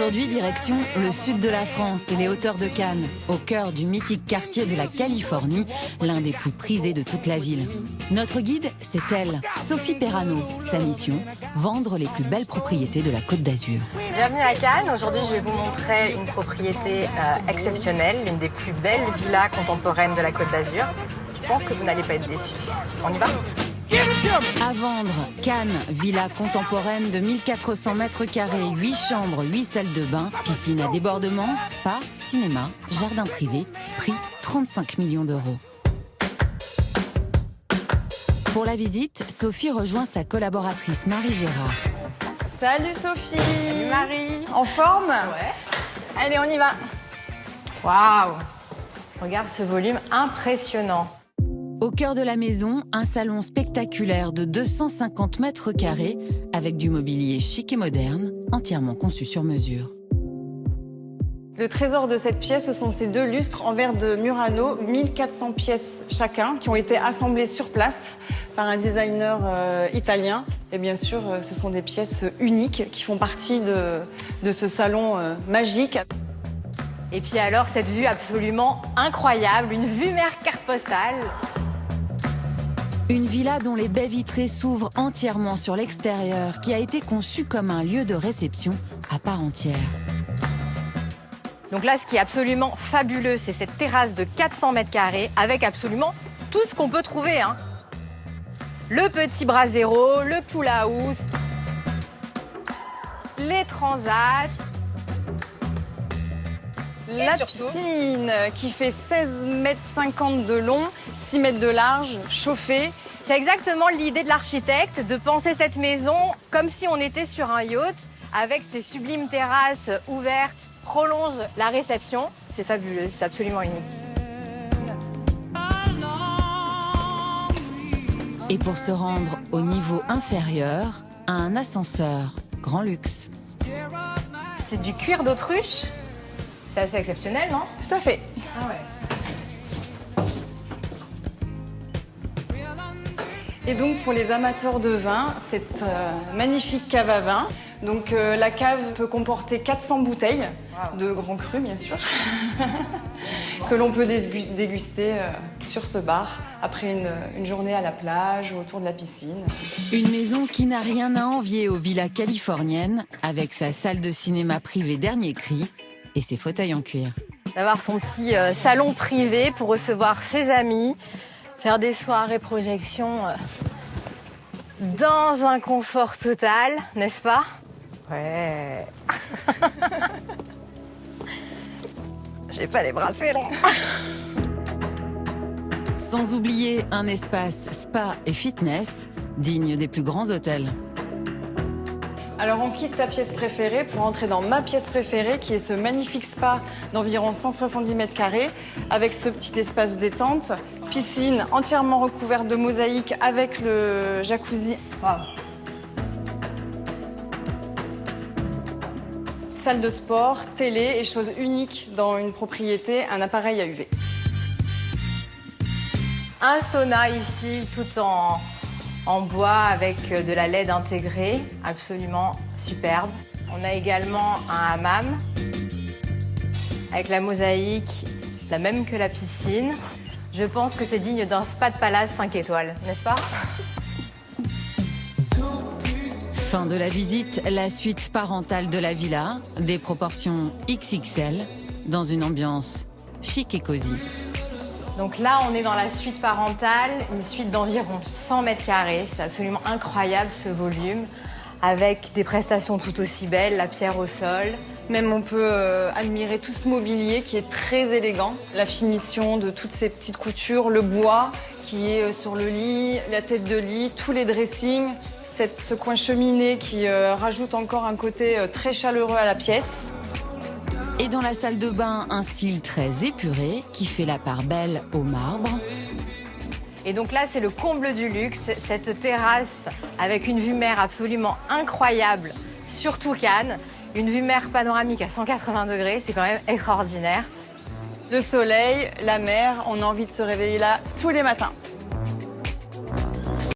Aujourd'hui, direction le sud de la France et les hauteurs de Cannes, au cœur du mythique quartier de la Californie, l'un des plus prisés de toute la ville. Notre guide, c'est elle, Sophie Perrano. Sa mission, vendre les plus belles propriétés de la Côte d'Azur. Bienvenue à Cannes. Aujourd'hui, je vais vous montrer une propriété exceptionnelle, l'une des plus belles villas contemporaines de la Côte d'Azur. Je pense que vous n'allez pas être déçus. On y va ? À vendre, Cannes, villa contemporaine de 1400 mètres carrés, 8 chambres, 8 salles de bain, piscine à débordement, spa, cinéma, jardin privé, prix 35 millions d'euros. Pour la visite, Sophie rejoint sa collaboratrice Marie Gérard. Salut Sophie. Salut Marie. En forme? Ouais. Allez, on y va. Waouh! Regarde ce volume impressionnant. Au cœur de la maison, un salon spectaculaire de 250 mètres carrés avec du mobilier chic et moderne, entièrement conçu sur mesure. Le trésor de cette pièce, ce sont ces deux lustres en verre de Murano, 1400 pièces chacun, qui ont été assemblées sur place par un designer italien. Et bien sûr, ce sont des pièces uniques qui font partie de ce salon magique. Et puis alors, cette vue absolument incroyable, une vue mer carte postale. Une villa dont les baies vitrées s'ouvrent entièrement sur l'extérieur, qui a été conçue comme un lieu de réception à part entière. Donc là, ce qui est absolument fabuleux, c'est cette terrasse de 400 mètres carrés avec absolument tout ce qu'on peut trouver. Le petit brasero, le pool house, les transats. La piscine qui fait 16,50 m de long, 6 mètres de large, chauffée. C'est exactement l'idée de l'architecte, de penser cette maison comme si on était sur un yacht, avec ses sublimes terrasses ouvertes, prolonge la réception. C'est fabuleux, c'est absolument unique. Et pour se rendre au niveau inférieur, un ascenseur, grand luxe. C'est du cuir d'autruche. C'est assez exceptionnel, non? Tout à fait. Ah ouais. Et donc pour les amateurs de vin, cette magnifique cave à vin. Donc la cave peut comporter 400 bouteilles de grands crus, bien sûr, que l'on peut déguster sur ce bar après une journée à la plage ou autour de la piscine. Une maison qui n'a rien à envier aux villas californiennes, avec sa salle de cinéma privée dernier cri et ses fauteuils en cuir. D'avoir son petit salon privé pour recevoir ses amis, faire des soirées projections dans un confort total, n'est-ce pas? Ouais. J'ai pas les bras serrés. Sans oublier un espace spa et fitness, digne des plus grands hôtels. Alors on quitte ta pièce préférée pour entrer dans ma pièce préférée qui est ce magnifique spa d'environ 170 mètres carrés avec ce petit espace détente, piscine entièrement recouverte de mosaïques avec le jacuzzi. Wow. Salle de sport, télé et chose unique dans une propriété, un appareil à UV. Un sauna ici tout en bois avec de la LED intégrée, absolument superbe. On a également un hammam avec la mosaïque, la même que la piscine. Je pense que c'est digne d'un spa de palace 5 étoiles, n'est-ce pas? Fin de la visite, la suite parentale de la villa, des proportions XXL, dans une ambiance chic et cosy. Donc là, on est dans la suite parentale, une suite d'environ 100 mètres carrés. C'est absolument incroyable ce volume, avec des prestations tout aussi belles, la pierre au sol. Même on peut admirer tout ce mobilier qui est très élégant. La finition de toutes ces petites coutures, le bois qui est sur le lit, la tête de lit, tous les dressings. Ce coin cheminée qui rajoute encore un côté très chaleureux à la pièce. Et dans la salle de bain, un style très épuré qui fait la part belle au marbre. Et donc là, c'est le comble du luxe, cette terrasse avec une vue mer absolument incroyable sur tout Cannes. Une vue mer panoramique à 180 degrés, c'est quand même extraordinaire. Le soleil, la mer, on a envie de se réveiller là tous les matins.